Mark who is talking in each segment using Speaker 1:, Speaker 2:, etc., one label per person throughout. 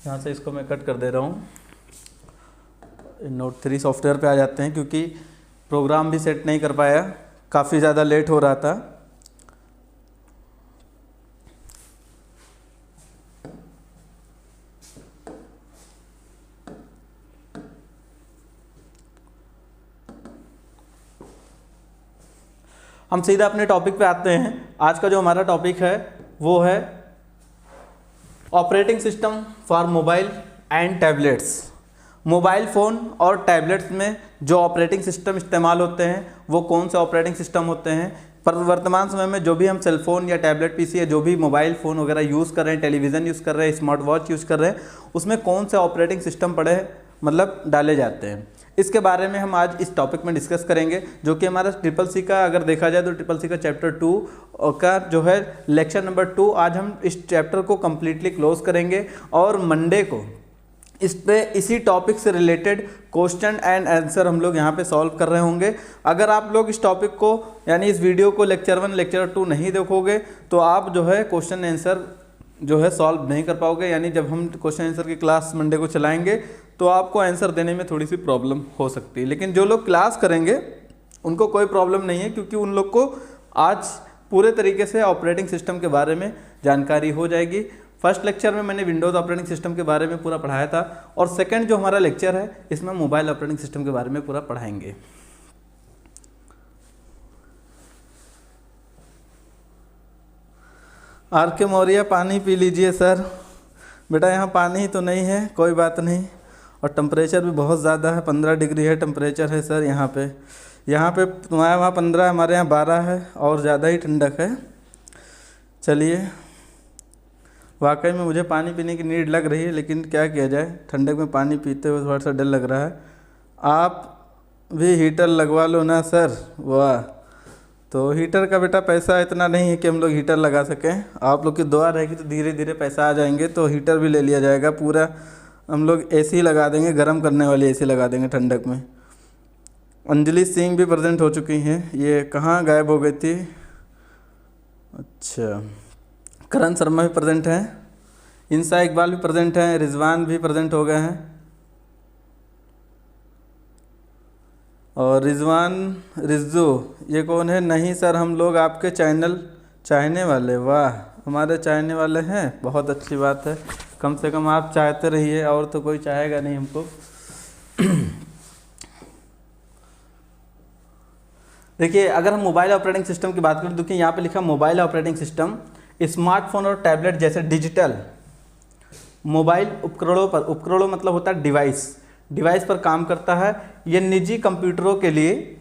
Speaker 1: यहाँ से इसको मैं कट कर दे रहा हूँ। नोट 3 सॉफ्टवेयर पे आ जाते हैं, क्योंकि प्रोग्राम भी सेट नहीं कर पाया, काफ़ी ज़्यादा लेट हो रहा था। हम सीधा अपने टॉपिक पे आते हैं। आज का जो हमारा टॉपिक है वो है operating system for mobile and tablets. Mobile phone और टैबलेट्स में जो ऑपरेटिंग सिस्टम इस्तेमाल होते हैं वो कौन से ऑपरेटिंग सिस्टम होते हैं। पर वर्तमान समय में जो भी हम सेलफोन या टैबलेट पीसी या जो भी मोबाइल फ़ोन वगैरह यूज़ कर रहे हैं, टेलीविज़न यूज़ कर रहे हैं, स्मार्ट वॉच यूज़ कर रहे हैं, उसमें कौन से ऑपरेटिंग सिस्टम मतलब डाले जाते हैं, इसके बारे में हम आज इस टॉपिक में डिस्कस करेंगे। जो कि हमारा CCC का अगर देखा जाए तो CCC का चैप्टर 2 का जो है लेक्चर नंबर 2, आज हम इस चैप्टर को कम्प्लीटली क्लोज करेंगे और मंडे को इस पे इसी टॉपिक से रिलेटेड क्वेश्चन एंड आंसर हम लोग यहाँ पे सॉल्व कर रहे होंगे। अगर आप लोग इस टॉपिक को यानी इस वीडियो को लेक्चर 1 लेक्चर 2 नहीं देखोगे तो आप जो है क्वेश्चन आंसर जो है सॉल्व नहीं कर पाओगे। यानी जब हम क्वेश्चन आंसर की क्लास मंडे को चलाएंगे तो आपको आंसर देने में थोड़ी सी प्रॉब्लम हो सकती है, लेकिन जो लोग क्लास करेंगे उनको कोई प्रॉब्लम नहीं है, क्योंकि उन लोग को आज पूरे तरीके से ऑपरेटिंग सिस्टम के बारे में जानकारी हो जाएगी। फर्स्ट लेक्चर में मैंने विंडोज़ ऑपरेटिंग सिस्टम के बारे में पूरा पढ़ाया था, और सेकंड जो हमारा लेक्चर है इसमें मोबाइल ऑपरेटिंग सिस्टम के बारे में पूरा पढ़ाएंगे। RK मौर्य, पानी पी लीजिए सर। बेटा यहाँ पानी ही तो नहीं है, कोई बात नहीं। और टेम्परेचर भी बहुत ज़्यादा है, 15 डिग्री है टेम्परेचर है सर यहाँ पे तुम्हारे वहाँ 15, हमारे यहाँ 12 है, और ज़्यादा ही ठंडक है। चलिए, वाकई में मुझे पानी पीने की नीड लग रही है, लेकिन क्या किया जाए, ठंडक में पानी पीते हुए थोड़ा सा डर लग रहा है। आप भी हीटर लगवा लो ना सर। वाह, तो हीटर का बेटा पैसा इतना नहीं है कि हम लोग हीटर लगा सकें। आप लोग की दुआ रहेगी तो धीरे धीरे पैसा आ जाएंगे तो हीटर भी ले लिया जाएगा। पूरा हम लोग AC लगा देंगे, गर्म करने वाली AC लगा देंगे ठंडक में। अंजलि सिंह भी प्रेजेंट हो चुकी हैं। ये कहाँ गायब हो गई थी? अच्छा, करण शर्मा भी प्रेजेंट हैं, इंसा इकबाल भी प्रेजेंट हैं, रिजवान भी प्रेजेंट हो गए हैं। और रिजवान रिज्जू, ये कौन है? नहीं सर, हम लोग आपके चैनल चाहने वाले। वाह, हमारे चाहने वाले हैं, बहुत अच्छी बात है। कम से कम आप चाहते रहिए, और तो कोई चाहेगा नहीं हमको। देखिए, अगर हम मोबाइल ऑपरेटिंग सिस्टम की बात करें, देखिए यहाँ पे लिखा मोबाइल ऑपरेटिंग सिस्टम स्मार्टफोन और टैबलेट जैसे डिजिटल मोबाइल उपकरणों मतलब होता है डिवाइस पर काम करता है। यह निजी कंप्यूटरों के लिए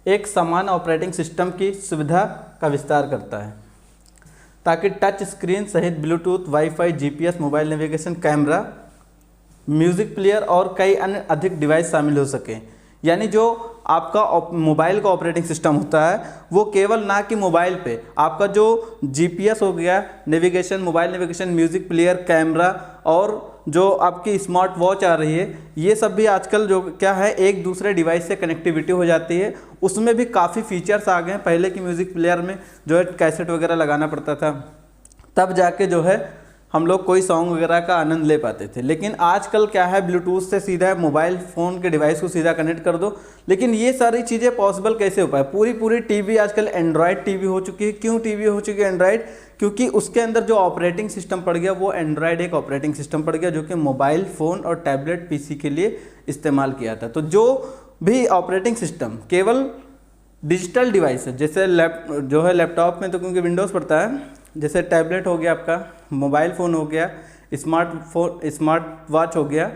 Speaker 1: एक समान ऑपरेटिंग सिस्टम की सुविधा का विस्तार करता है, ताकि टच स्क्रीन सहित Bluetooth, wifi, GPS, mobile navigation, camera, music player और कई अन्य अधिक डिवाइस शामिल हो सके। यानी जो आपका मोबाइल का ऑपरेटिंग सिस्टम होता है वो केवल ना कि मोबाइल पे आपका जो GPS हो गया, navigation, mobile navigation, music player, camera और जो आपकी स्मार्ट वॉच आ रही है, ये सब भी आजकल जो क्या है एक दूसरे डिवाइस से कनेक्टिविटी हो जाती है। उसमें भी काफ़ी फीचर्स आ गए हैं। पहले की म्यूज़िक प्लेयर में जो है कैसेट वगैरह लगाना पड़ता था, तब जाके जो है हम लोग कोई सॉन्ग वगैरह का आनंद ले पाते थे। लेकिन आजकल क्या है, ब्लूटूथ से सीधा मोबाइल फ़ोन के डिवाइस को सीधा कनेक्ट कर दो। लेकिन ये सारी चीज़ें पॉसिबल कैसे हो पाए? पूरी टीवी आजकल एंड्रॉयड टीवी हो चुकी है। क्यों टीवी हो चुकी है एंड्रॉयड? क्योंकि उसके अंदर जो ऑपरेटिंग सिस्टम पड़ गया वो एंड्रॉयड एक ऑपरेटिंग सिस्टम पड़ गया, जो कि मोबाइल फ़ोन और टैबलेट PC के लिए इस्तेमाल किया था। तो जो भी ऑपरेटिंग सिस्टम केवल डिजिटल डिवाइस है, जैसे जो है लैपटॉप में तो क्योंकि विंडोज़ पड़ता है, जैसे टैबलेट हो गया आपका, मोबाइल फ़ोन हो गया, स्मार्ट वॉच हो गया,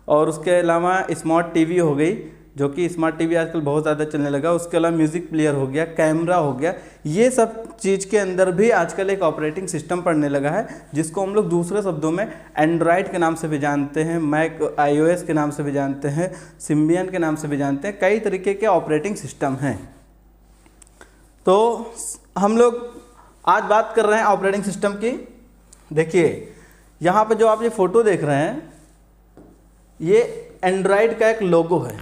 Speaker 1: और उसके अलावा स्मार्ट टीवी हो गई, जो कि स्मार्ट टीवी आजकल बहुत ज़्यादा चलने लगा। उसके अलावा म्यूज़िक प्लेयर हो गया, कैमरा हो गया। ये सब चीज़ के अंदर भी आजकल एक ऑपरेटिंग सिस्टम पड़ने लगा है, जिसको हम लोग दूसरे शब्दों में एंड्रॉयड के नाम से भी जानते हैं, मैक iOS के नाम से भी जानते हैं, सिम्बियन के नाम से भी जानते हैं। कई तरीके के ऑपरेटिंग सिस्टम हैं। तो हम लोग आज बात कर रहे हैं ऑपरेटिंग सिस्टम की। देखिए यहाँ पे जो आप ये फ़ोटो देख रहे हैं, ये एंड्रॉयड का एक लोगो है।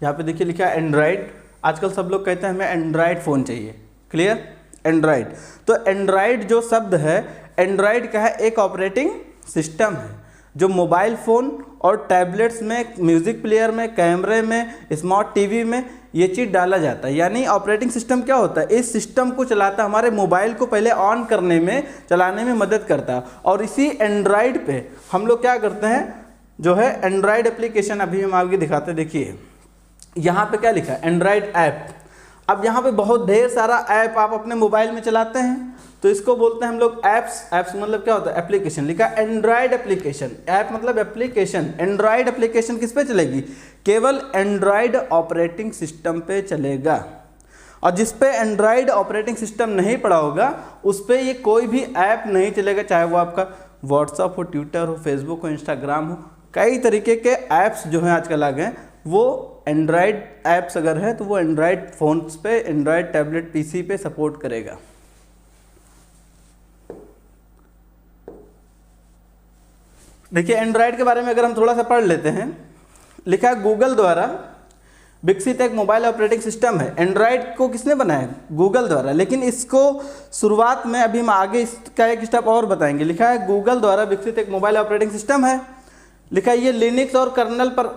Speaker 1: यहाँ पे देखिए लिखा है एंड्रॉयड। आजकल सब लोग कहते हैं हमें एंड्रॉयड फ़ोन चाहिए, क्लियर? एंड्रॉयड, तो एंड्रॉयड जो शब्द है, एंड्रॉयड का है एक ऑपरेटिंग सिस्टम है जो मोबाइल फ़ोन और टैबलेट्स में, म्यूज़िक प्लेयर में, कैमरे में, स्मार्ट टीवी में ये चीज़ डाला जाता है। यानी ऑपरेटिंग सिस्टम क्या होता है? इस सिस्टम को चलाता है, हमारे मोबाइल को पहले ऑन करने में, चलाने में मदद करता है। और इसी एंड्रॉयड पे हम लोग क्या करते हैं, जो है एंड्रॉयड एप्लीकेशन, अभी हम आपको दिखाते हैं। देखिए यहाँ पे क्या लिखा है, एंड्रॉयड ऐप। अब यहाँ पे बहुत ढेर सारा ऐप आप अपने मोबाइल में चलाते हैं, तो इसको बोलते हैं हम लोग ऐप्स। ऐप्स मतलब क्या होता है? एप्लीकेशन। लिखा एंड्रॉयड एप्लीकेशन, ऐप मतलब एप्लीकेशन। एंड्रॉयड एप्लीकेशन किस पे चलेगी? केवल एंड्रॉयड ऑपरेटिंग सिस्टम पे चलेगा। और जिस पे एंड्रॉयड ऑपरेटिंग सिस्टम नहीं पड़ा होगा उस पे ये कोई भी ऐप नहीं चलेगा, चाहे वो आपका व्हाट्सअप हो, ट्विटर हो, फेसबुक हो, इंस्टाग्राम हो। कई तरीके के ऐप्स जो हैं आजकल आ गए, वो एंड्रॉयड ऐप्स अगर है तो वो एंड्रॉयड फ़ोन्स पे, एंड्रॉयड टैबलेट पीसी पे सपोर्ट करेगा। देखिए एंड्रॉयड के बारे में अगर हम थोड़ा सा पढ़ लेते हैं, लिखा है गूगल द्वारा विकसित एक मोबाइल ऑपरेटिंग सिस्टम है। एंड्रॉयड को किसने बनाया? गूगल द्वारा। लेकिन इसको शुरुआत में, अभी हम आगे इसका एक स्टेप और बताएंगे। लिखा है गूगल द्वारा विकसित एक मोबाइल ऑपरेटिंग सिस्टम है। लिखा है ये लिनक्स और कर्नल पर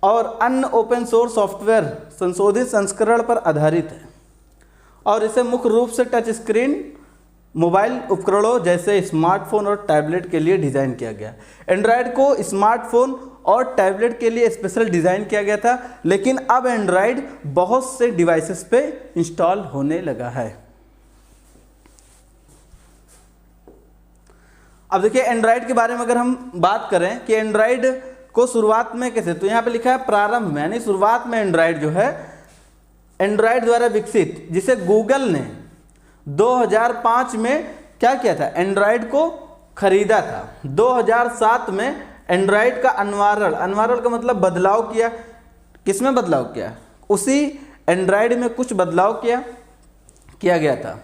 Speaker 1: और अन्य ओपन सोर्स सॉफ्टवेयर संशोधित संस्करण पर आधारित है और इसे मुख्य रूप से टच स्क्रीन मोबाइल उपकरणों जैसे स्मार्टफोन और टैबलेट के लिए डिज़ाइन किया गया। एंड्रॉयड को स्मार्टफोन और टैबलेट के लिए स्पेशल डिज़ाइन किया गया था, लेकिन अब एंड्रॉयड बहुत से डिवाइसेस पे इंस्टॉल होने लगा है। अब देखिए एंड्रॉयड के बारे में अगर हम बात करें कि एंड्रॉयड को शुरुआत में कैसे, तो यहाँ पे लिखा है प्रारंभ में, यानी शुरुआत में एंड्रॉयड जो है एंड्रॉयड द्वारा विकसित, जिसे गूगल ने 2005 में क्या किया था? एंड्रॉयड को खरीदा था। 2007 में एंड्रॉयड का अनवारण का मतलब बदलाव किया। किसमें बदलाव किया? उसी एंड्रॉयड में कुछ बदलाव किया गया था।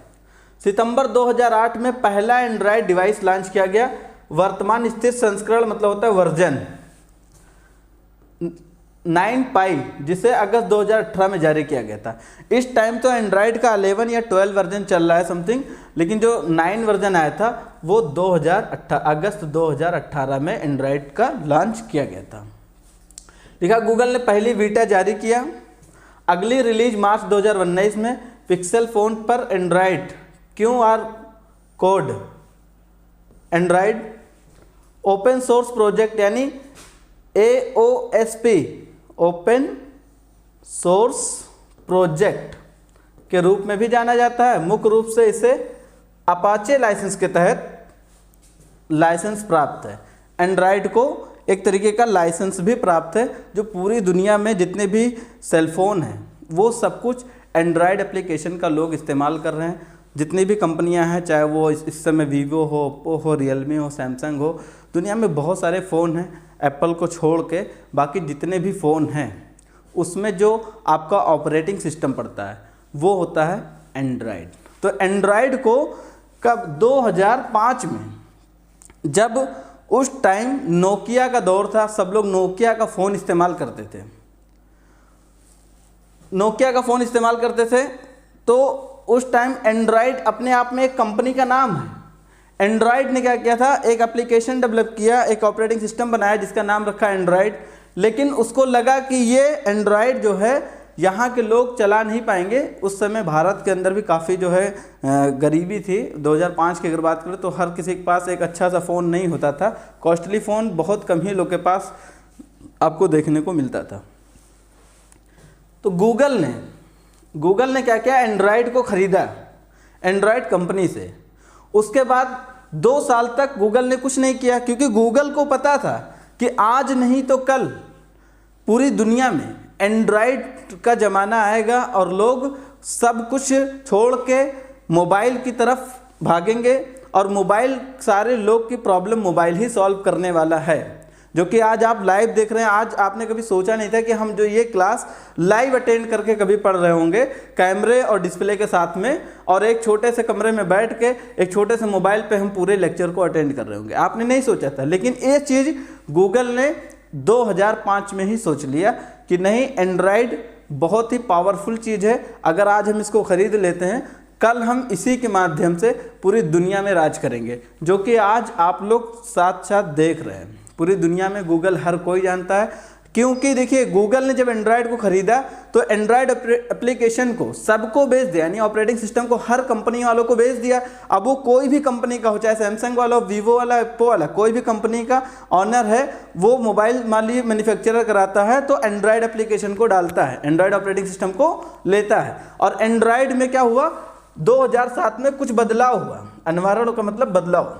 Speaker 1: सितंबर 2008 में पहला एंड्रॉयड डिवाइस लॉन्च किया गया। वर्तमान स्थित संस्करण मतलब होता है वर्जन 9 पाई, जिसे अगस्त 2018 में जारी किया गया था। इस टाइम तो एंड्रॉयड का 11 या 12 वर्जन चल रहा है समथिंग, लेकिन जो 9 वर्जन आया था वो अगस्त 2018 में एंड्रॉयड का लॉन्च किया गया था। लिखा गूगल ने पहली बीटा जारी किया। अगली रिलीज मार्च 2019 में पिक्सल फोन पर Android QR code Android open source project यानी AOSP ओपन सोर्स प्रोजेक्ट के रूप में भी जाना जाता है। मुख्य रूप से इसे अपाचे लाइसेंस के तहत लाइसेंस प्राप्त है। एंड्रॉयड को एक तरीके का लाइसेंस भी प्राप्त है, जो पूरी दुनिया में जितने भी सेलफोन हैं वो सब कुछ एंड्रॉयड एप्लीकेशन का लोग इस्तेमाल कर रहे हैं। जितनी भी कंपनियां हैं, चाहे वो इस समय वीवो हो, ओप्पो हो, रियलमी हो, सैमसंग हो, दुनिया में बहुत सारे फ़ोन हैं एप्पल को छोड़ के। बाकी जितने भी फ़ोन हैं उसमें जो आपका ऑपरेटिंग सिस्टम पड़ता है वो होता है एंड्रॉयड। तो एंड्रॉयड को कब 2005 में, जब उस टाइम नोकिया का दौर था, सब लोग नोकिया का फ़ोन इस्तेमाल करते थे। नोकिया का फ़ोन इस्तेमाल करते थे तो उस टाइम एंड्रॉयड अपने आप में एक कंपनी का नाम है। एंड्रॉयड ने क्या किया था? एक एप्लीकेशन डेवलप किया, एक ऑपरेटिंग सिस्टम बनाया जिसका नाम रखा एंड्रॉयड। लेकिन उसको लगा कि ये एंड्रॉयड जो है यहाँ के लोग चला नहीं पाएंगे। उस समय भारत के अंदर भी काफ़ी जो है गरीबी थी। 2005 की अगर बात करें तो हर किसी के पास एक अच्छा सा फ़ोन नहीं होता था। कॉस्टली फ़ोन बहुत कम ही लोग के पास आपको देखने को मिलता था। तो गूगल ने क्या किया? एंड्रॉयड को ख़रीदा एंड्रॉयड कंपनी से। उसके बाद 2 साल तक गूगल ने कुछ नहीं किया, क्योंकि गूगल को पता था कि आज नहीं तो कल पूरी दुनिया में एंड्रॉयड का ज़माना आएगा और लोग सब कुछ छोड़ के मोबाइल की तरफ भागेंगे और मोबाइल, सारे लोग की प्रॉब्लम मोबाइल ही सॉल्व करने वाला है। जो कि आज आप लाइव देख रहे हैं। आज आपने कभी सोचा नहीं था कि हम जो ये क्लास लाइव अटेंड करके कभी पढ़ रहे होंगे, कैमरे और डिस्प्ले के साथ में, और एक छोटे से कमरे में बैठ के एक छोटे से मोबाइल पे हम पूरे लेक्चर को अटेंड कर रहे होंगे। आपने नहीं सोचा था, लेकिन ये चीज़ गूगल ने 2005 में ही सोच लिया कि नहीं, एंड्रॉयड बहुत ही पावरफुल चीज़ है। अगर आज हम इसको खरीद लेते हैं, कल हम इसी के माध्यम से पूरी दुनिया में राज करेंगे, जो कि आज आप लोग साथ साथ देख रहे हैं। पूरी दुनिया में गूगल हर कोई जानता है, क्योंकि देखिए गूगल ने जब एंड्रॉयड को खरीदा तो एंड्रॉयड एप्लीकेशन को सबको बेच दिया, यानी ऑपरेटिंग सिस्टम को हर कंपनी वालों को बेच दिया। अब वो कोई भी कंपनी का हो, चाहे सैमसंग वाला, वीवो वाला, एप्पो वाला, कोई भी कंपनी का ऑनर है, वो मोबाइल माली मैन्युफैक्चरर कराता है तो एंड्रॉयड एप्लीकेशन को डालता है, एंड्रॉयड ऑपरेटिंग सिस्टम को लेता है। और एंड्रॉयड में क्या हुआ, 2007 में कुछ बदलाव हुआ। एनवायरमेंट का मतलब बदलाव,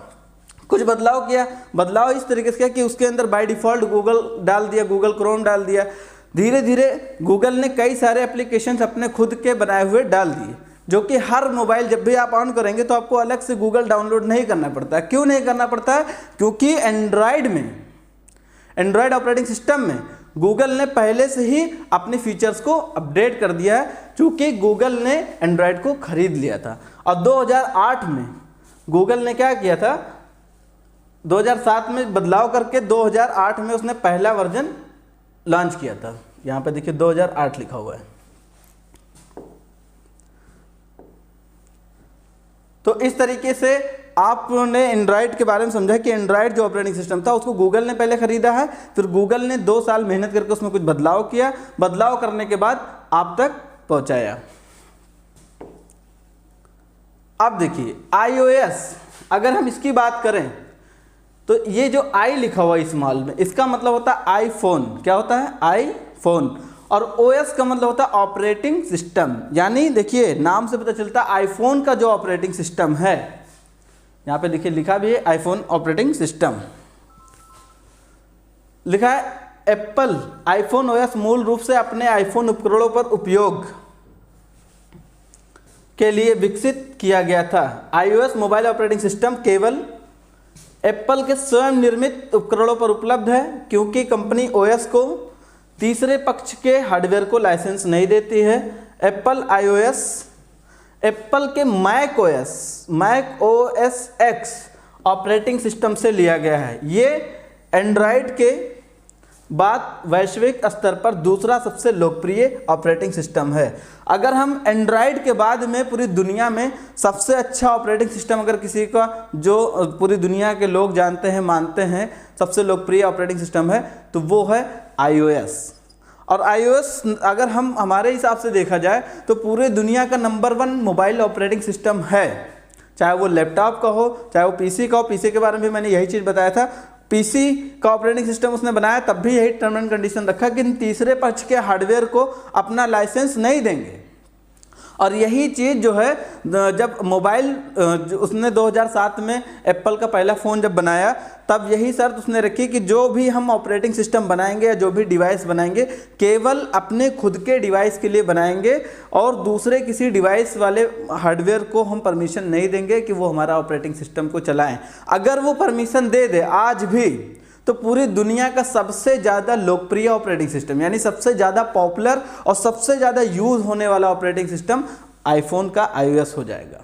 Speaker 1: कुछ बदलाव किया। बदलाव इस तरीके से किया कि उसके अंदर बाय डिफ़ॉल्ट गूगल डाल दिया, गूगल क्रोम डाल दिया। धीरे धीरे गूगल ने कई सारे एप्लीकेशंस अपने खुद के बनाए हुए डाल दिए, जो कि हर मोबाइल जब भी आप ऑन करेंगे तो आपको अलग से गूगल डाउनलोड नहीं करना पड़ता है। क्यों नहीं करना पड़ता है? क्योंकि एंड्रॉयड में, एंड्रॉयड ऑपरेटिंग सिस्टम में गूगल ने पहले से ही अपने फीचर्स को अपडेट कर दिया है, चूँकि गूगल ने एंड्रॉयड को खरीद लिया था। और 2008 में गूगल ने क्या किया था, 2007 में बदलाव करके 2008 में उसने पहला वर्जन लॉन्च किया था। यहाँ पे देखिए 2008 लिखा हुआ है। तो इस तरीके से आपने एंड्रॉयड के बारे में समझा कि एंड्रॉयड जो ऑपरेटिंग सिस्टम था उसको गूगल ने पहले खरीदा है, फिर गूगल ने 2 साल मेहनत करके उसमें कुछ बदलाव किया, बदलाव करने के बाद आप तक पहुंचाया। अब देखिए iOS, अगर हम इसकी बात करें तो ये जो आई लिखा हुआ है स्मॉल में, इसका मतलब होता है आईफोन। क्या होता है? आईफोन। और ओएस का मतलब होता है ऑपरेटिंग सिस्टम। यानी देखिए नाम से पता चलता है आईफोन का जो ऑपरेटिंग सिस्टम है, यहाँ पे देखिए लिखा भी है आईफोन ऑपरेटिंग सिस्टम, लिखा है एप्पल आईफोन ओएस मूल रूप से अपने आईफोन उपकरणों पर उपयोग के लिए विकसित किया गया था। iOS मोबाइल ऑपरेटिंग सिस्टम केवल एप्पल के स्वयं निर्मित उपकरणों पर उपलब्ध है, क्योंकि कंपनी ओएस को तीसरे पक्ष के हार्डवेयर को लाइसेंस नहीं देती है। एप्पल iOS एप्पल के Mac OS X operating system से लिया गया है। ये एंड्रॉयड के बाद वैश्विक स्तर पर दूसरा सबसे लोकप्रिय ऑपरेटिंग सिस्टम है। अगर हम एंड्रॉयड के बाद में पूरी दुनिया में सबसे अच्छा ऑपरेटिंग सिस्टम अगर किसी का, जो पूरी दुनिया के लोग जानते हैं, मानते हैं सबसे लोकप्रिय ऑपरेटिंग सिस्टम है, तो वो है iOS। और iOS अगर हम हमारे हिसाब से देखा जाए तो पूरे दुनिया का नंबर 1 मोबाइल ऑपरेटिंग सिस्टम है, चाहे वो लैपटॉप का हो, चाहे वो पीसी का हो। पीसी के बारे में मैंने यही चीज़ बताया था, पीसी का ऑपरेटिंग सिस्टम उसने बनाया, तब भी यही टर्म एंड कंडीशन रखा कि तीसरे पक्ष के हार्डवेयर को अपना लाइसेंस नहीं देंगे। और यही चीज़ जो है जब मोबाइल उसने 2007 में एप्पल का पहला फ़ोन जब बनाया, तब यही शर्त उसने रखी कि जो भी हम ऑपरेटिंग सिस्टम बनाएंगे या जो भी डिवाइस बनाएंगे, केवल अपने खुद के डिवाइस के लिए बनाएंगे और दूसरे किसी डिवाइस वाले हार्डवेयर को हम परमिशन नहीं देंगे कि वो हमारा ऑपरेटिंग सिस्टम को चलाएं। अगर वो परमिशन दे दे आज भी, तो पूरी दुनिया का सबसे ज़्यादा लोकप्रिय ऑपरेटिंग सिस्टम, यानी सबसे ज़्यादा पॉपुलर और सबसे ज़्यादा यूज़ होने वाला ऑपरेटिंग सिस्टम आईफोन का iOS हो जाएगा।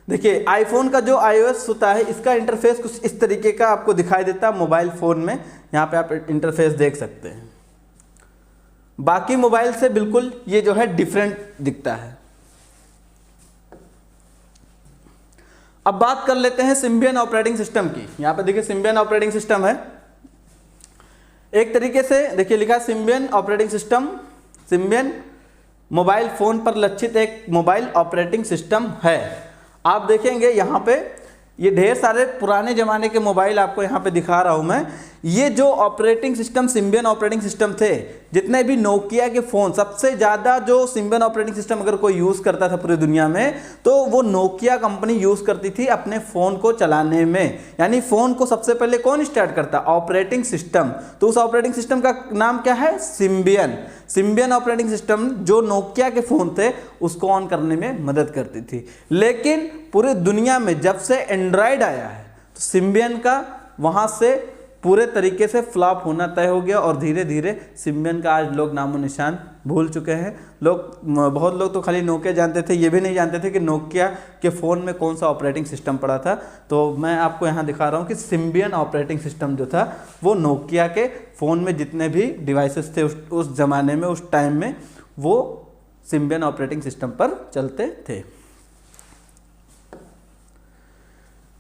Speaker 1: देखिए आईफोन का जो iOS होता है, इसका इंटरफेस कुछ इस तरीके का आपको दिखाई देता है मोबाइल फ़ोन में। यहाँ पे आप इंटरफेस देख सकते हैं, बाकी मोबाइल से बिल्कुल ये जो है डिफरेंट दिखता है। अब बात कर लेते हैं सिम्बियन ऑपरेटिंग सिस्टम की। यहाँ पे देखिए सिम्बियन ऑपरेटिंग सिस्टम है, एक तरीके से देखिए लिखा है Symbian operating system. Symbian mobile phone पर लक्षित एक मोबाइल ऑपरेटिंग सिस्टम है। आप देखेंगे यहाँ पे ये ढेर सारे पुराने ज़माने के मोबाइल आपको यहाँ पे दिखा रहा हूँ मैं। ये जो operating system Symbian operating system थे, जितने भी नोकिया के फ़ोन, सबसे ज़्यादा जो सिम्बियन ऑपरेटिंग सिस्टम अगर कोई यूज़ करता था पूरी दुनिया में, तो वो नोकिया कंपनी यूज़ करती थी अपने फ़ोन को चलाने में। यानी फ़ोन को सबसे पहले कौन स्टार्ट करता? Operating system. तो उस ऑपरेटिंग सिस्टम का नाम क्या है? सिम्बियन। सिम्बियन ऑपरेटिंग सिस्टम जो नोकिया के फ़ोन थे उसको ऑन करने में मदद करती थी। लेकिन पूरी दुनिया में जब से एंड्रॉयड आया है, तो सिम्बियन का वहाँ से पूरे तरीके से फ्लॉप होना तय हो गया और धीरे धीरे सिम्बियन का आज लोग नामो निशान भूल चुके हैं। बहुत लोग तो खाली नोकिया जानते थे, ये भी नहीं जानते थे कि नोकिया के फ़ोन में कौन सा ऑपरेटिंग सिस्टम पड़ा था। तो मैं आपको यहाँ दिखा रहा हूँ कि सिम्बियन ऑपरेटिंग सिस्टम जो था वो नोकिया के फ़ोन में जितने भी डिवाइसेस थे उस ज़माने में, उस टाइम में, वो सिम्बियन ऑपरेटिंग सिस्टम पर चलते थे।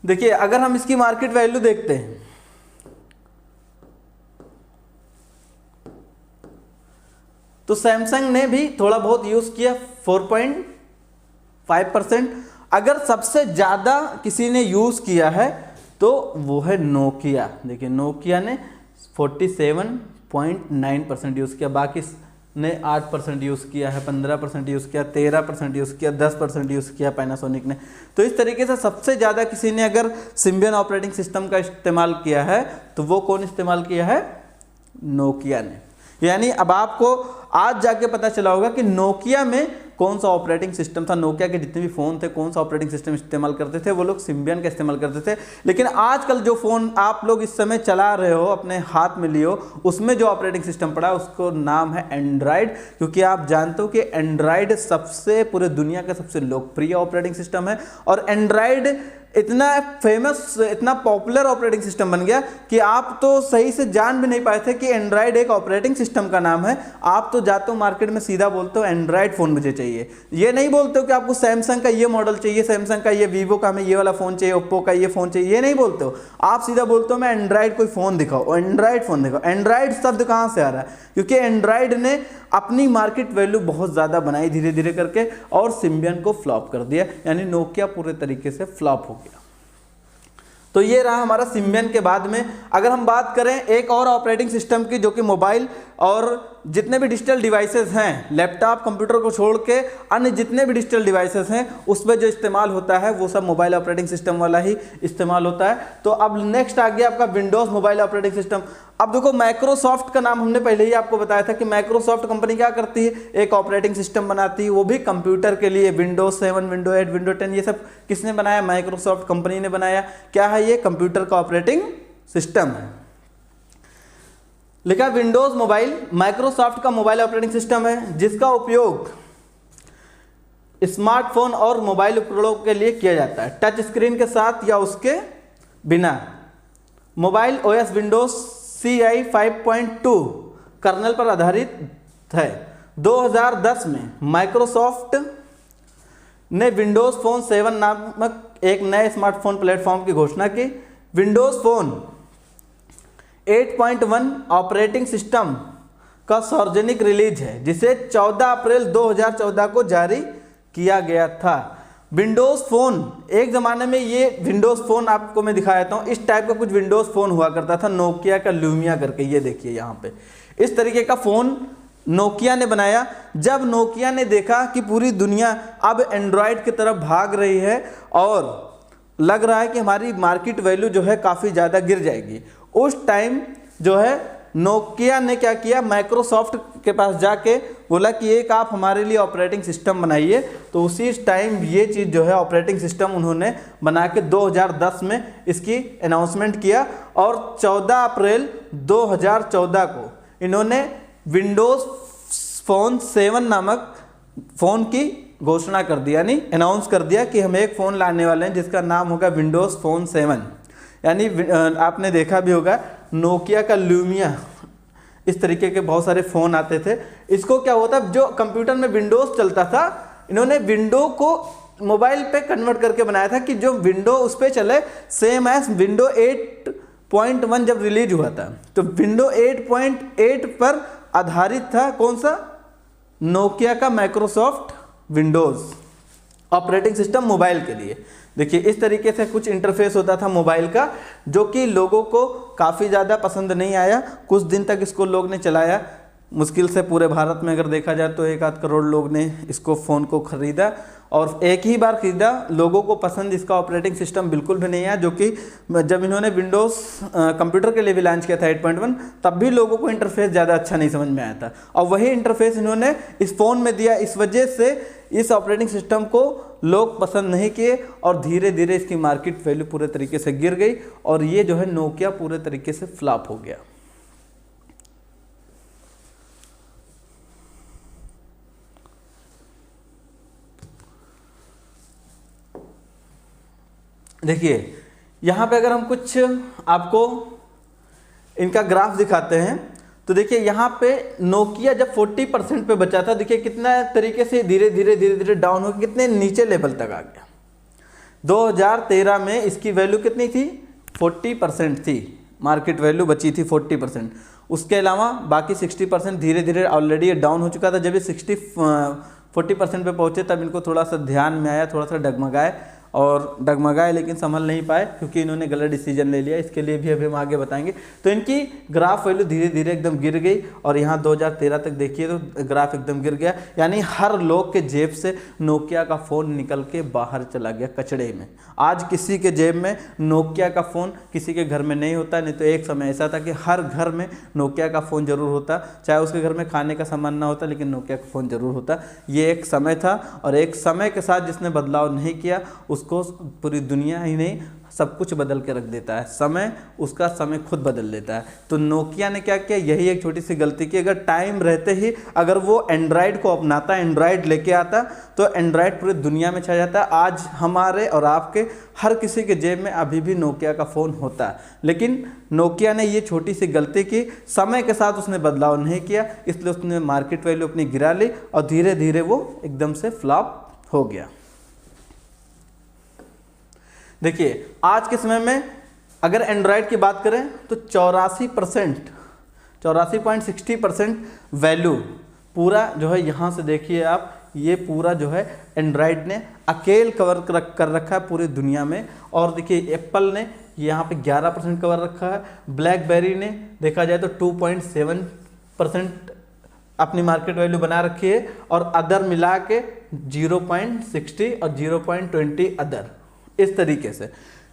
Speaker 1: देखिए अगर हम इसकी मार्केट वैल्यू देखते हैं तो सैमसंग ने भी थोड़ा बहुत यूज किया 4.5%। अगर सबसे ज्यादा किसी ने यूज किया है तो वो है नोकिया। देखिए नोकिया ने 47.9% यूज किया, बाकी ने 8% यूज़ किया है, 15% यूज़ किया, 13% यूज़ किया, 10% यूज़ किया पैनासोनिक ने। तो इस तरीके से सबसे ज़्यादा किसी ने अगर सिम्बियन ऑपरेटिंग सिस्टम का इस्तेमाल किया है तो वो कौन इस्तेमाल किया है? नोकिया ने। यानी अब आपको आज जाके पता चला होगा कि नोकिया में कौन सा ऑपरेटिंग सिस्टम था। नोकिया के जितने भी फ़ोन थे कौन सा ऑपरेटिंग सिस्टम इस्तेमाल करते थे, वो लोग सिम्बियन का इस्तेमाल करते थे। लेकिन आजकल जो फ़ोन आप लोग इस समय चला रहे हो, अपने हाथ में लिए हो, उसमें जो ऑपरेटिंग सिस्टम पड़ा उसको नाम है एंड्रॉयड। क्योंकि आप जानते हो कि एंड्रॉयड सबसे पूरे दुनिया का सबसे लोकप्रिय ऑपरेटिंग सिस्टम है और एंड्रॉयड इतना फेमस, इतना पॉपुलर ऑपरेटिंग सिस्टम बन गया कि आप तो सही से जान भी नहीं पाए थे कि एंड्रॉयड एक ऑपरेटिंग सिस्टम का नाम है। आप तो जाते हो मार्केट में सीधा बोलते हो एंड्रॉयड फ़ोन मुझे चाहिए, ये नहीं बोलते हो कि आपको सैमसंग का ये मॉडल चाहिए, सैमसंग का ये, वीवो का हमें ये वाला फ़ोन चाहिए, ओप्पो का ये फ़ोन चाहिए, ये नहीं बोलते हो। आप सीधा बोलते हो मैं एंड्रॉयड कोई फ़ोन दिखाओ, एंड्रॉयड फ़ोन दिखाओ। एंड्रॉयड शब्द कहाँ से आ रहा है? क्योंकि एंड्रॉयड ने अपनी मार्केट वैल्यू बहुत ज़्यादा बनाई धीरे धीरे करके और सिम्बियन को फ्लॉप कर दिया, यानी नोकिया पूरे तरीके से फ्लॉप हो गया। तो ये रहा हमारा सिम्बियन के बाद में। अगर हम बात करें एक और ऑपरेटिंग सिस्टम की जो कि मोबाइल और जितने भी डिजिटल डिवाइसेस हैं, लैपटॉप कंप्यूटर को छोड़ के अन्य जितने भी डिजिटल डिवाइसेस हैं उसमें जो इस्तेमाल होता है वो सब मोबाइल ऑपरेटिंग सिस्टम वाला ही इस्तेमाल होता है। तो अब नेक्स्ट आ गया आपका विंडोज़ मोबाइल ऑपरेटिंग सिस्टम। अब देखो माइक्रोसॉफ्ट का नाम हमने पहले ही आपको बताया था कि माइक्रोसॉफ्ट कंपनी क्या करती है, एक ऑपरेटिंग सिस्टम बनाती है, वो भी कंप्यूटर के लिए। विंडोज 7, विंडो 8, विंडो 10 ये सब किसने बनाया? माइक्रोसॉफ्ट कंपनी ने बनाया। क्या है ये? कंप्यूटर का ऑपरेटिंग सिस्टम है। लिखा विंडोज मोबाइल माइक्रोसॉफ्ट का मोबाइल ऑपरेटिंग सिस्टम है जिसका उपयोग स्मार्टफोन और मोबाइल उपकरणों के लिए किया जाता है, टच स्क्रीन के साथ या उसके बिना। Mobile OS Windows CI 5.2 kernel पर आधारित है। 2010 में माइक्रोसॉफ्ट ने विंडोज फोन 7 नामक एक नए स्मार्टफोन प्लेटफॉर्म की घोषणा की। विंडोज फोन 8.1 ऑपरेटिंग सिस्टम का सार्वजनिक रिलीज है जिसे 14 अप्रैल 2014 को जारी किया गया था। विंडोज़ फ़ोन एक ज़माने में, ये विंडोज़ फ़ोन आपको मैं दिखा देता हूँ, इस टाइप का कुछ विंडोज़ फ़ोन हुआ करता था, नोकिया का लूमिया करके। ये देखिए यहाँ पे इस तरीके का फ़ोन नोकिया ने बनाया। जब नोकिया ने देखा कि पूरी दुनिया अब एंड्रॉयड की तरफ भाग रही है और लग रहा है कि हमारी मार्केट वैल्यू जो है काफ़ी ज़्यादा गिर जाएगी, उस टाइम जो है नोकिया ने क्या किया, माइक्रोसॉफ्ट के पास जाके बोला कि एक आप हमारे लिए ऑपरेटिंग सिस्टम बनाइए। तो उसी टाइम ये चीज़ जो है ऑपरेटिंग सिस्टम उन्होंने बना के 2010 में इसकी अनाउंसमेंट किया और 14 अप्रैल 2014 को इन्होंने विंडोज़ फ़ोन 7 नामक फ़ोन की घोषणा कर दी, यानी अनाउंस कर दिया कि हम एक फ़ोन लाने वाले हैं जिसका नाम होगा विंडोज़ फ़ोन 7। यानी आपने देखा भी होगा नोकिया का लूमिया, इस तरीके के बहुत सारे फ़ोन आते थे। इसको क्या होता, जो कंप्यूटर में विंडोज़ चलता था, इन्होंने विंडो को मोबाइल पे कन्वर्ट करके बनाया था कि जो विंडो उस पर चले, सेम एज विंडो 8.1 जब रिलीज हुआ था तो विंडो 8.8 पर आधारित था कौन सा, नोकिया का Microsoft Windows operating system mobile के लिए। देखिए इस तरीके से कुछ इंटरफेस होता था मोबाइल का जो कि लोगों को काफ़ी ज़्यादा पसंद नहीं आया। कुछ दिन तक इसको लोग ने चलाया, मुश्किल से पूरे भारत में अगर देखा जाए तो 1 आध करोड़ लोग ने इसको फ़ोन को ख़रीदा और एक ही बार ख़रीदा। लोगों को पसंद इसका ऑपरेटिंग सिस्टम बिल्कुल भी नहीं आया, जो कि जब इन्होंने विंडोज़ कंप्यूटर के लिए भी लॉन्च किया था 8.1, तब भी लोगों को इंटरफेस ज़्यादा अच्छा नहीं समझ में आया था, और वही इंटरफेस इन्होंने इस फ़ोन में दिया। इस वजह से इस ऑपरेटिंग सिस्टम को लोग पसंद नहीं किए और धीरे धीरे इसकी मार्केट वैल्यू पूरे तरीके से गिर गई और ये जो है नोकिया पूरे तरीके से फ्लॉप हो गया। देखिए यहाँ पे अगर हम कुछ आपको इनका ग्राफ दिखाते हैं तो देखिए यहाँ पे नोकिया जब 40% पे बचा था, देखिए कितना तरीके से धीरे धीरे डाउन होकर कितने नीचे लेवल तक आ गया। 2013 में इसकी वैल्यू कितनी थी? 40% थी, मार्केट वैल्यू बची थी 40%। उसके अलावा बाकी 60% धीरे धीरे ऑलरेडी डाउन हो चुका था। जब ये 40% पे पहुँचे तब इनको थोड़ा सा ध्यान में आया, थोड़ा सा डगमगाए लेकिन संभल नहीं पाए क्योंकि इन्होंने गलत डिसीजन ले लिया। इसके लिए भी अभी हम आगे बताएंगे। तो इनकी ग्राफ वैल्यू धीरे धीरे एकदम गिर गई और यहाँ 2013 तक देखिए तो ग्राफ एकदम गिर गया, यानी हर लोग के जेब से नोकिया का फ़ोन निकल के बाहर चला गया कचड़े में। आज किसी के जेब में नोकिया का फ़ोन किसी के घर में नहीं होता, नहीं तो एक समय ऐसा था कि हर घर में नोकिया का फ़ोन ज़रूर होता, चाहे उसके घर में खाने का सामान ना होता लेकिन नोकिया का फ़ोन ज़रूर होता। ये एक समय था और एक समय के साथ जिसने बदलाव नहीं किया उसको पूरी दुनिया ही नहीं सब कुछ बदल के रख देता है। समय खुद बदल देता है। तो नोकिया ने क्या किया, यही एक छोटी सी गलती की। अगर टाइम रहते ही अगर वो एंड्रॉयड को अपनाता, एंड्रॉयड लेके आता तो एंड्रॉयड पूरी दुनिया में छा जाता। आज हमारे और आपके हर किसी के जेब में अभी भी नोकिया का फ़ोन होता है, लेकिन नोकिया ने ये छोटी सी गलती की, समय के साथ उसने बदलाव नहीं किया, इसलिए उसने मार्केट वैल्यू अपनी गिरा ली और धीरे धीरे वो एकदम से फ्लॉप हो गया। देखिए आज के समय में अगर एंड्रॉयड की बात करें तो 84.60% वैल्यू पूरा जो है, यहाँ से देखिए आप, ये पूरा जो है एंड्रॉयड ने अकेले कवर कर रखा है पूरी दुनिया में। और देखिए एप्पल ने यहाँ पे 11% कवर रखा है, ब्लैकबेरी ने देखा जाए तो 2.7% अपनी मार्केट वैल्यू बना रखी है और अदर मिला के 0.60 और 0.20 अदर, इस तरीके से।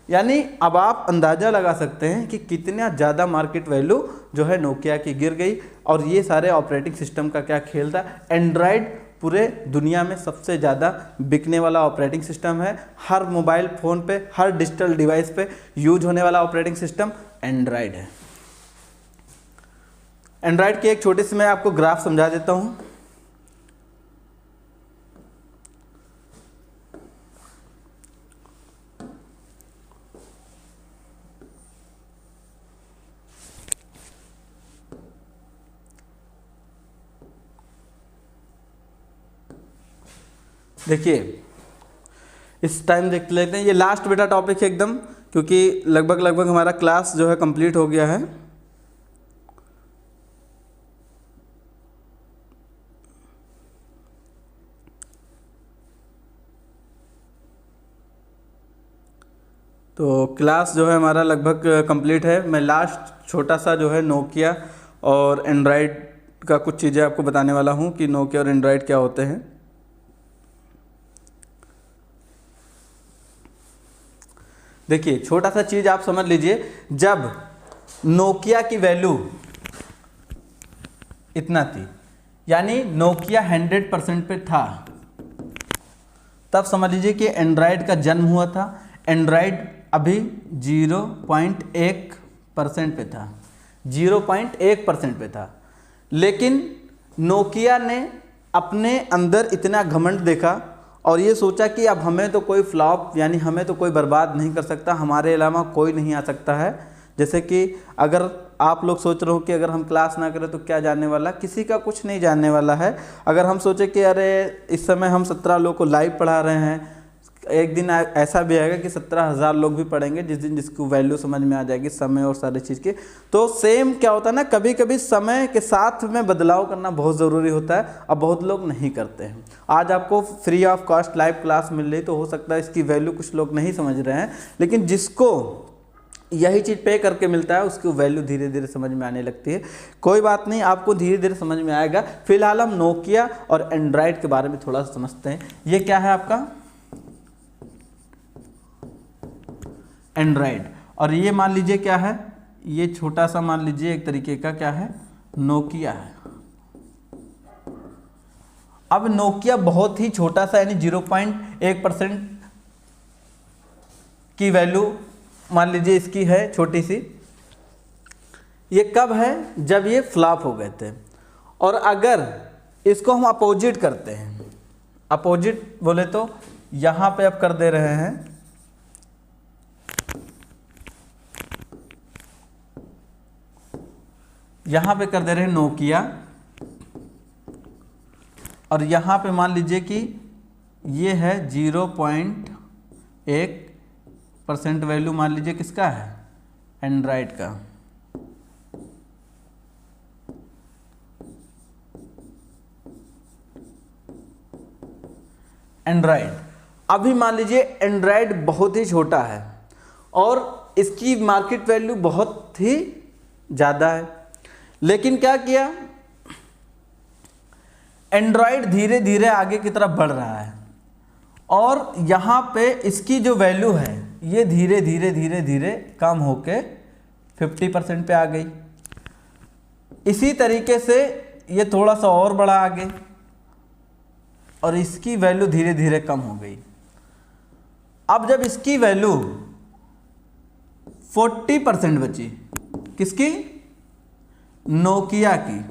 Speaker 1: यानी अब आप अंदाज़ा लगा सकते हैं कि कितना ज़्यादा मार्केट वैल्यू जो है नोकिया की गिर गई। और ये सारे ऑपरेटिंग सिस्टम का क्या खेल था। एंड्रॉयड पूरे दुनिया में सबसे ज़्यादा बिकने वाला ऑपरेटिंग सिस्टम है। हर मोबाइल फ़ोन पे, हर डिजिटल डिवाइस पे यूज होने वाला ऑपरेटिंग सिस्टम एंड्रॉयड है। एंड्रॉयड की एक छोटी सी मैं आपको ग्राफ समझा देता हूँ। देखिए इस टाइम देख लेते हैं, ये लास्ट बेटा टॉपिक है एकदम, क्योंकि लगभग हमारा क्लास जो है कंप्लीट हो गया है। तो क्लास जो है हमारा लगभग कंप्लीट है। मैं लास्ट छोटा सा जो है नोकिया और एंड्रॉयड का कुछ चीज़ें आपको बताने वाला हूँ कि नोकिया और एंड्रॉयड क्या होते हैं। देखिए छोटा सा चीज़ आप समझ लीजिए, जब नोकिया की वैल्यू इतना थी, यानी नोकिया 100% पे था, तब समझ लीजिए कि एंड्रॉयड का जन्म हुआ था। एंड्रॉयड अभी 0.1% पे था, 0.1% पे था। लेकिन नोकिया ने अपने अंदर इतना घमंड देखा और ये सोचा कि अब हमें तो कोई फ्लॉप, यानी हमें तो कोई बर्बाद नहीं कर सकता, हमारे अलावा कोई नहीं आ सकता है। जैसे कि अगर आप लोग सोच रहे हो कि अगर हम क्लास ना करें तो क्या जानने वाला, किसी का कुछ नहीं जानने वाला है। अगर हम सोचे कि अरे इस समय हम 17 लोग को लाइव पढ़ा रहे हैं, एक दिन ऐसा भी आएगा कि 17,000 लोग भी पढ़ेंगे, जिस दिन जिसको वैल्यू समझ में आ जाएगी समय और सारी चीज़ की। तो सेम क्या होता है ना, कभी कभी समय के साथ में बदलाव करना बहुत ज़रूरी होता है, अब बहुत लोग नहीं करते हैं। आज आपको free of cost live class मिल रही, तो हो सकता है इसकी वैल्यू कुछ लोग नहीं समझ रहे हैं, लेकिन जिसको यही चीज़ पे करके मिलता है, उसकी वैल्यू धीरे धीरे समझ में आने लगती है। कोई बात नहीं, आपको धीरे धीरे समझ में आएगा। फिलहाल हम नोकिया और एंड्रॉयड के बारे में थोड़ा सा समझते हैं। ये क्या है आपका एंड्रॉयड, और ये मान लीजिए क्या है, ये छोटा सा मान लीजिए एक तरीके का क्या है, नोकिया है। अब नोकिया बहुत ही छोटा सा, यानी 0.1% की वैल्यू मान लीजिए इसकी है, छोटी सी। ये कब है, जब ये फ्लॉप हो गए थे। और अगर इसको हम अपोजिट करते हैं, अपोजिट बोले तो यहां पे अब कर दे रहे हैं, यहां पे कर दे रहे हैं नोकिया, और यहां पे मान लीजिए कि ये है 0.1% वैल्यू मान लीजिए किसका है, एंड्रॉयड का। एंड्रॉयड, अभी मान लीजिए एंड्रॉयड बहुत ही छोटा है और इसकी मार्केट वैल्यू बहुत ही ज़्यादा है, लेकिन क्या किया, एंड्रॉयड धीरे धीरे आगे की तरफ बढ़ रहा है और यहाँ पे इसकी जो वैल्यू है ये धीरे धीरे धीरे धीरे कम होके 50% पे आ गई। इसी तरीके से ये थोड़ा सा और बढ़ा आगे और इसकी वैल्यू धीरे धीरे कम हो गई। अब जब इसकी वैल्यू 40% बची, किसकी, नोकिया की,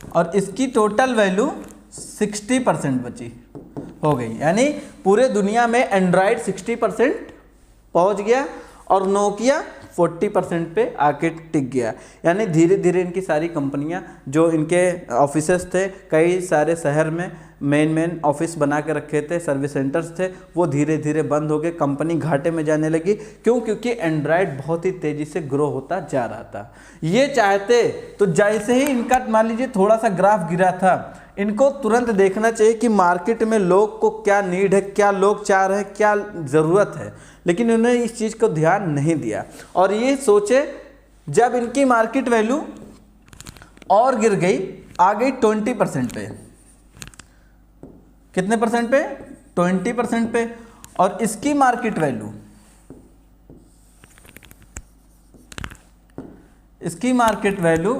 Speaker 1: और इसकी टोटल वैल्यू 60% बची हो गई, यानी पूरे दुनिया में एंड्रॉयड 60% पहुंच गया और नोकिया 40% पे आके टिक गया। यानी धीरे धीरे इनकी सारी कंपनियां, जो इनके ऑफिसेस थे कई सारे शहर में, मेन ऑफिस बना के रखे थे, सर्विस सेंटर्स थे, वो धीरे धीरे बंद हो गए, कंपनी घाटे में जाने लगी। क्यों, क्योंकि एंड्रॉयड बहुत ही तेज़ी से ग्रो होता जा रहा था। ये चाहते तो जैसे ही इनका मान लीजिए थोड़ा सा ग्राफ गिरा था, इनको तुरंत देखना चाहिए कि मार्केट में लोग को क्या नीड है, क्या लोग चाह रहे हैं, क्या ज़रूरत है, लेकिन उन्होंने इस चीज़ को ध्यान नहीं दिया और ये सोचे, जब इनकी मार्केट वैल्यू और गिर गई, आ गई 20% पे, कितने परसेंट पे, 20% पे, और इसकी मार्केट वैल्यू, इसकी मार्केट वैल्यू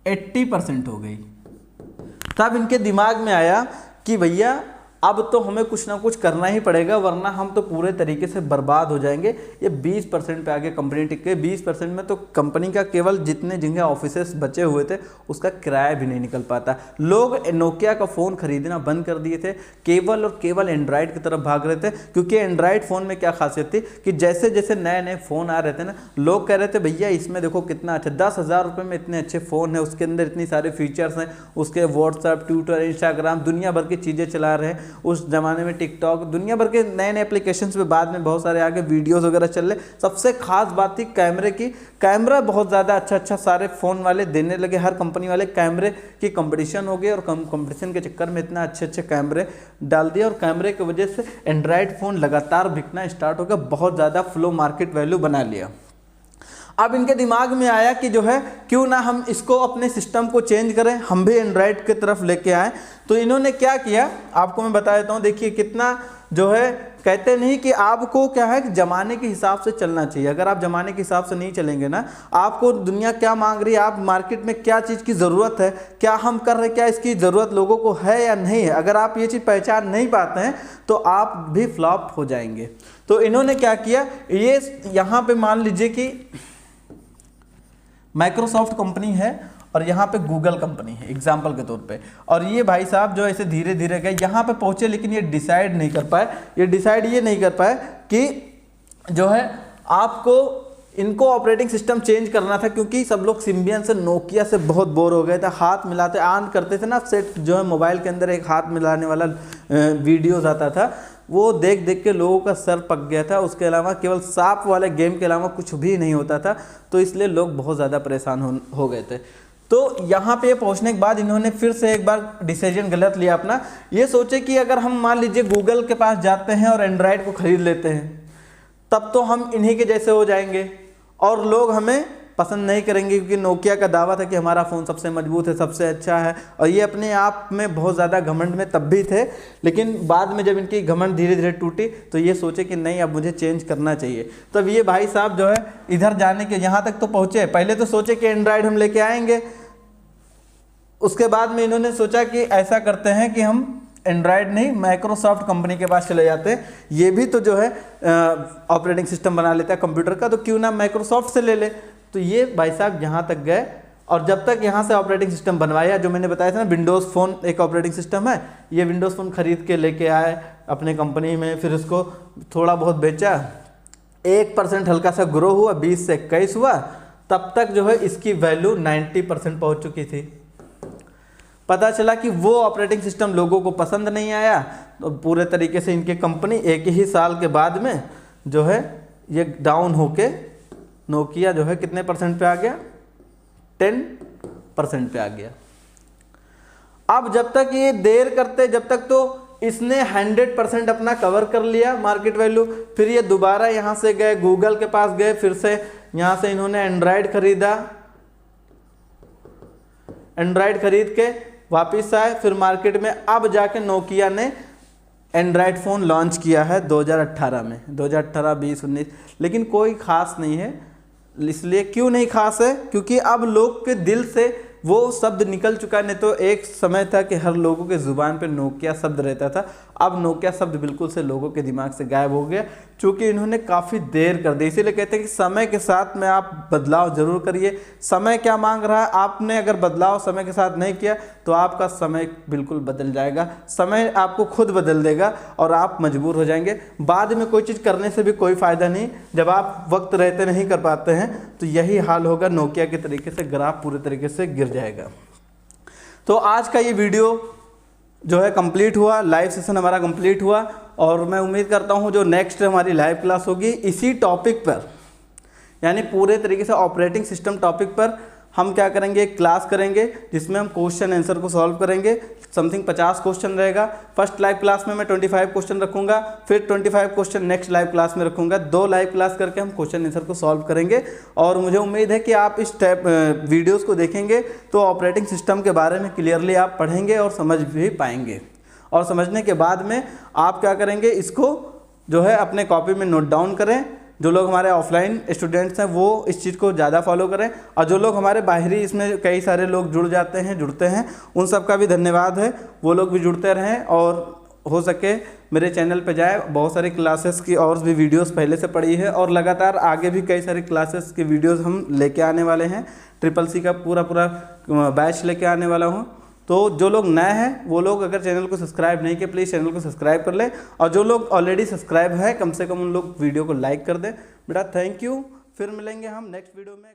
Speaker 1: 80% हो गई। तब इनके दिमाग में आया कि भैया अब तो हमें कुछ ना कुछ करना ही पड़ेगा, वरना हम तो पूरे तरीके से बर्बाद हो जाएंगे। ये 20% पे आगे कंपनी टिक गई। 20% में तो कंपनी का केवल जितने जिनके ऑफिसेस बचे हुए थे उसका किराया भी नहीं निकल पाता। लोग नोकिया का फ़ोन खरीदना बंद कर दिए थे, केवल और केवल एंड्रॉयड की तरफ भाग रहे थे, क्योंकि एंड्रॉयड फ़ोन में क्या खासियत थी कि जैसे जैसे नए नए फ़ोन आ रहे थे ना, लोग कह रहे थे भैया इसमें देखो कितना अच्छा, 10,000 रुपये में इतने अच्छे फ़ोन है, उसके अंदर इतनी सारे फीचर्स हैं, उसके व्हाट्सएप, ट्विटर, इंस्टाग्राम, दुनिया भर की चीज़ें चला रहे हैं। उस ज़माने में टिकटॉक, दुनिया भर के नए नए एप्लीकेशंस पे बाद में बहुत सारे आगे वीडियोस वगैरह चल रहे। सबसे खास बात थी कैमरे की, कैमरा बहुत ज़्यादा अच्छा सारे फ़ोन वाले देने लगे, हर कंपनी वाले कैमरे की कंपटीशन हो गई और कंपटीशन के चक्कर में इतना अच्छे कैमरे डाल दिए और कैमरे की वजह से एंड्रॉयड फ़ोन लगातार बिकना स्टार्ट हो गया, बहुत ज़्यादा फ्लो मार्केट वैल्यू बना लिया। अब इनके दिमाग में आया कि जो है क्यों ना हम इसको अपने सिस्टम को चेंज करें, हम भी एंड्रॉयड की तरफ लेके आए। तो इन्होंने क्या किया आपको मैं बता देता हूँ। देखिए कितना जो है, कहते नहीं कि आपको क्या है कि ज़माने के हिसाब से चलना चाहिए। अगर आप ज़माने के हिसाब से नहीं चलेंगे ना, आपको दुनिया क्या मांग रही है, आप मार्केट में क्या चीज़ की ज़रूरत है, क्या हम कर रहे हैं, क्या इसकी ज़रूरत लोगों को है या नहीं है, अगर आप ये चीज़ पहचान नहीं पाते हैं तो आप भी फ्लॉप हो जाएंगे। तो इन्होंने क्या किया, ये यहाँ पे मान लीजिए कि माइक्रोसॉफ्ट कंपनी है और यहाँ पे गूगल कंपनी है एग्जाम्पल के तौर पे, और ये भाई साहब जो ऐसे धीरे धीरे गए यहाँ पे पहुँचे, लेकिन ये डिसाइड नहीं कर पाए, ये नहीं कर पाए कि जो है आपको इनको ऑपरेटिंग सिस्टम चेंज करना था, क्योंकि सब लोग सिम्बियन से, नोकिया से बहुत बोर हो गए थे। हाथ मिलाते ऑन करते थे ना सेट, जो है मोबाइल के अंदर एक हाथ मिलाने वाला वीडियोज़ आता था, वो देख देख के लोगों का सर पक गया था। उसके अलावा केवल सांप वाले गेम के अलावा कुछ भी नहीं होता था, तो इसलिए लोग बहुत ज़्यादा परेशान हो गए थे। तो यहाँ पे पहुँचने के बाद इन्होंने फिर से एक बार डिसीजन गलत लिया अपना। ये सोचे कि अगर हम मान लीजिए गूगल के पास जाते हैं और एंड्रॉयड को ख़रीद लेते हैं, तब तो हम इन्हीं के जैसे हो जाएंगे और लोग हमें पसंद नहीं करेंगे, क्योंकि नोकिया का दावा था कि हमारा फ़ोन सबसे मजबूत है, सबसे अच्छा है, और ये अपने आप में बहुत ज़्यादा घमंड में तब भी थे। लेकिन बाद में जब इनकी घमंड धीरे धीरे टूटी तो ये सोचे कि नहीं, अब मुझे चेंज करना चाहिए। तब ये भाई साहब जो है इधर जाने के यहाँ तक तो पहुँचे। पहले तो सोचे कि एंड्रॉयड हम लेके आएंगे, उसके बाद में इन्होंने सोचा कि ऐसा करते हैं कि हम एंड्रॉयड नहीं, माइक्रोसॉफ्ट कंपनी के पास चले जाते हैं। ये भी तो जो है ऑपरेटिंग सिस्टम बना लेता है कंप्यूटर का, तो क्यों ना माइक्रोसॉफ्ट से ले ले। तो ये भाई साहब यहाँ तक गए, और जब तक यहाँ से ऑपरेटिंग सिस्टम बनवाया, जो मैंने बताया था ना विंडोज़ फ़ोन एक ऑपरेटिंग सिस्टम है, ये विंडोज़ फ़ोन खरीद के लेके आए अपने कंपनी में, फिर उसको थोड़ा बहुत बेचा, 1% हल्का सा ग्रो हुआ, 20 से 21 हुआ, तब तक जो है इसकी वैल्यू 90% पहुँच चुकी थी। पता चला कि वो ऑपरेटिंग सिस्टम लोगों को पसंद नहीं आया, तो पूरे तरीके से इनकी कंपनी एक ही साल के बाद में जो है ये डाउन होके नोकिया जो है कितने परसेंट पे आ गया, 10% पे आ गया। अब जब तक ये देर करते, जब तक तो इसने 100% अपना कवर कर लिया मार्केट वैल्यू, फिर ये दोबारा यहाँ से गए गूगल के पास गए, फिर से यहाँ से इन्होंने एंड्रॉयड खरीदा, एंड्रॉयड खरीद के वापस आए, फिर मार्केट में अब जाके नोकिया ने एंड्रॉयड फ़ोन लॉन्च किया है 2018 में, 2018, 20, 19, लेकिन कोई ख़ास नहीं है। इसलिए क्यों नहीं खास है, क्योंकि अब लोग के दिल से वो शब्द निकल चुका है। नहीं तो एक समय था कि हर लोगों के ज़ुबान पे नोकिया शब्द रहता था, अब नोकिया शब्द बिल्कुल से लोगों के दिमाग से गायब हो गया, क्योंकि इन्होंने काफ़ी देर कर दी। इसीलिए कहते हैं कि समय के साथ में आप बदलाव जरूर करिए। समय क्या मांग रहा है, आपने अगर बदलाव समय के साथ नहीं किया तो आपका समय बिल्कुल बदल जाएगा, समय आपको खुद बदल देगा और आप मजबूर हो जाएंगे। बाद में कोई चीज़ करने से भी कोई फ़ायदा नहीं, जब आप वक्त रहते नहीं कर पाते हैं तो यही हाल होगा, नोकिया के तरीके से ग्राफ पूरे तरीके से गिर जाएगा। तो आज का ये वीडियो जो है कंप्लीट हुआ, लाइव सेशन हमारा कंप्लीट हुआ, और मैं उम्मीद करता हूँ जो नेक्स्ट हमारी लाइव क्लास होगी इसी टॉपिक पर, यानी पूरे तरीके से ऑपरेटिंग सिस्टम टॉपिक पर हम क्या करेंगे, एक क्लास करेंगे जिसमें हम क्वेश्चन आंसर को सॉल्व करेंगे। समथिंग 50 क्वेश्चन रहेगा। फर्स्ट लाइव क्लास में मैं 25 क्वेश्चन रखूंगा, फिर 25 क्वेश्चन नेक्स्ट लाइव क्लास में रखूंगा। 2 लाइव क्लास करके हम क्वेश्चन आंसर को सॉल्व करेंगे, और मुझे उम्मीद है कि आप इस वीडियोज़ को देखेंगे तो ऑपरेटिंग सिस्टम के बारे में क्लियरली आप पढ़ेंगे और समझ भी पाएंगे। और समझने के बाद में आप क्या करेंगे, इसको जो है अपने कॉपी में नोट डाउन करें। जो लोग हमारे ऑफलाइन स्टूडेंट्स हैं वो इस चीज़ को ज़्यादा फॉलो करें, और जो लोग हमारे बाहरी इसमें कई सारे लोग जुड़ते हैं उन सब का भी धन्यवाद है, वो लोग भी जुड़ते रहें। और हो सके मेरे चैनल पे जाए, बहुत सारी क्लासेस की और भी वीडियोस पहले से पड़ी है, और लगातार आगे भी कई सारी क्लासेस की वीडियोस हम लेके आने वाले हैं। CCC का पूरा बैच लेके आने वाला हूँ। तो जो लोग नए हैं वो लोग अगर चैनल को सब्सक्राइब नहीं किए प्लीज़ चैनल को सब्सक्राइब कर लें, और जो लोग ऑलरेडी सब्सक्राइब है कम से कम उन लोग वीडियो को लाइक कर दें। बेटा थैंक यू, फिर मिलेंगे हम नेक्स्ट वीडियो में।